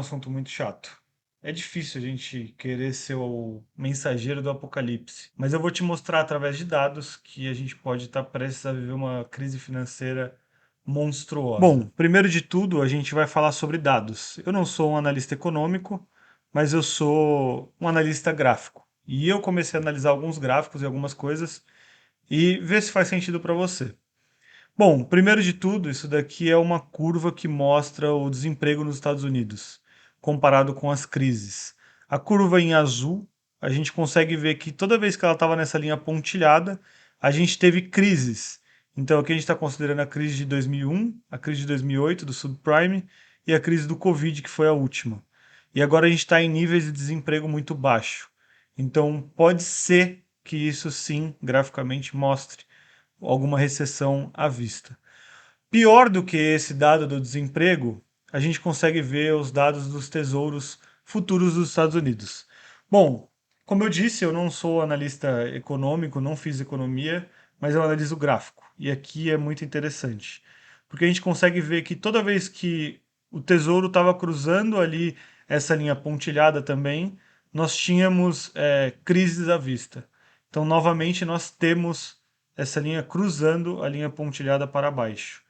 assunto muito chato. É difícil a gente querer ser o mensageiro do apocalipse, mas eu vou te mostrar através de dados que a gente pode estar prestes a viver uma crise financeira monstruosa. Bom, primeiro de tudo, a gente vai falar sobre dados. Eu não sou um analista econômico, mas eu sou um analista gráfico. E eu comecei a analisar alguns gráficos e algumas coisas e ver se faz sentido para você. Bom, primeiro de tudo, isso daqui é uma curva que mostra o desemprego nos Estados Unidos, comparado com as crises. A curva em azul, a gente consegue ver que toda vez que ela estava nessa linha pontilhada, a gente teve crises. Então aqui a gente está considerando a crise de 2001, a crise de 2008 do subprime e a crise do Covid, que foi a última. E agora a gente está em níveis de desemprego muito baixo. Então pode ser que isso sim, graficamente, mostre alguma recessão à vista. Pior do que esse dado do desemprego, a gente consegue ver os dados dos tesouros futuros dos Estados Unidos. Bom, como eu disse, eu não sou analista econômico, não fiz economia, mas eu analiso gráfico. E aqui é muito interessante, porque a gente consegue ver que toda vez que o tesouro estava cruzando ali essa linha pontilhada também, nós tínhamos crises à vista. Então, novamente, nós temos essa linha cruzando a linha pontilhada para baixo.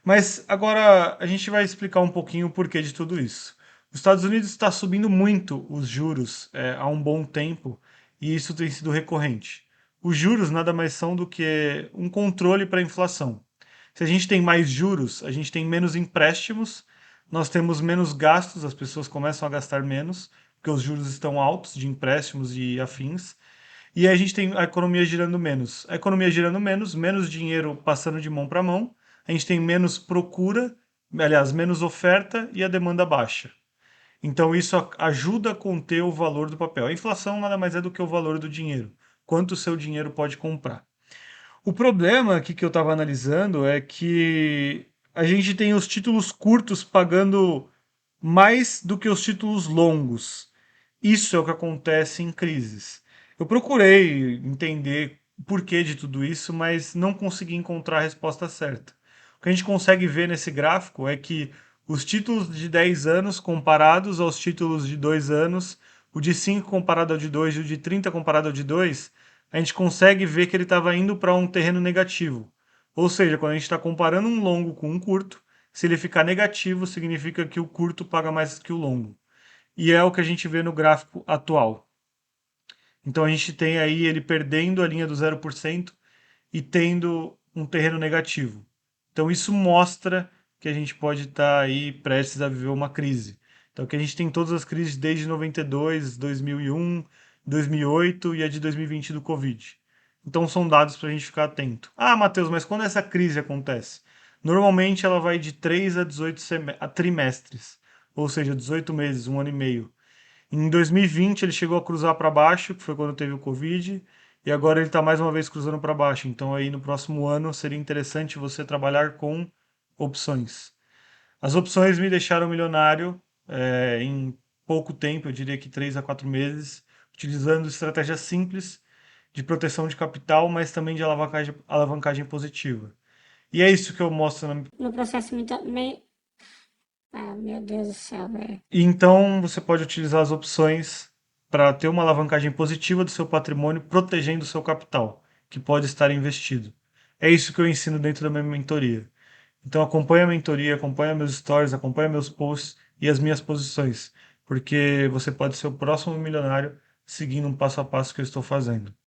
Mas agora a gente vai explicar um pouquinho o porquê de tudo isso. Os Estados Unidos está subindo muito os juros há um bom tempo e isso tem sido recorrente. Os juros nada mais são do que um controle para a inflação. Se a gente tem mais juros, a gente tem menos empréstimos, nós temos menos gastos, as pessoas começam a gastar menos, porque os juros estão altos de empréstimos e afins. E aí a gente tem a economia girando menos. A economia girando menos, menos dinheiro passando de mão para mão, a gente tem menos procura, aliás, menos oferta e a demanda baixa. Então isso ajuda a conter o valor do papel. A inflação nada mais é do que o valor do dinheiro, quanto o seu dinheiro pode comprar. O problema aqui que eu estava analisando é que a gente tem os títulos curtos pagando mais do que os títulos longos. Isso é o que acontece em crises. Eu procurei entender o porquê de tudo isso, mas não consegui encontrar a resposta certa. O que a gente consegue ver nesse gráfico é que os títulos de 10 anos comparados aos títulos de 2 anos, o de 5 comparado ao de 2 e o de 30 comparado ao de 2, a gente consegue ver que ele estava indo para um terreno negativo. Ou seja, quando a gente está comparando um longo com um curto, se ele ficar negativo, significa que o curto paga mais que o longo. E é o que a gente vê no gráfico atual. Então a gente tem aí ele perdendo a linha do 0% e tendo um terreno negativo. Então isso mostra que a gente pode estar aí prestes a viver uma crise. Então que a gente tem todas as crises desde 92, 2001, 2008 e a de 2020 do Covid. Então são dados para a gente ficar atento. Ah, Matheus, mas quando essa crise acontece? Normalmente ela vai de 3 a 18 trimestres, ou seja, 18 meses, um ano e meio. Em 2020 ele chegou a cruzar para baixo, que foi quando teve o Covid, e agora ele está mais uma vez cruzando para baixo. Então aí no próximo ano seria interessante você trabalhar com opções. As opções me deixaram milionário em pouco tempo, eu diria que 3 a 4 meses, utilizando estratégias simples de proteção de capital, mas também de alavancagem positiva. E é isso que eu mostro na... No processo muito. Meio... Ah, meu Deus do céu, velho. E então você pode utilizar as opções para ter uma alavancagem positiva do seu patrimônio, protegendo o seu capital, que pode estar investido. É isso que eu ensino dentro da minha mentoria. Então acompanha a mentoria, acompanha meus stories, acompanha meus posts e as minhas posições, porque você pode ser o próximo milionário seguindo um passo a passo que eu estou fazendo.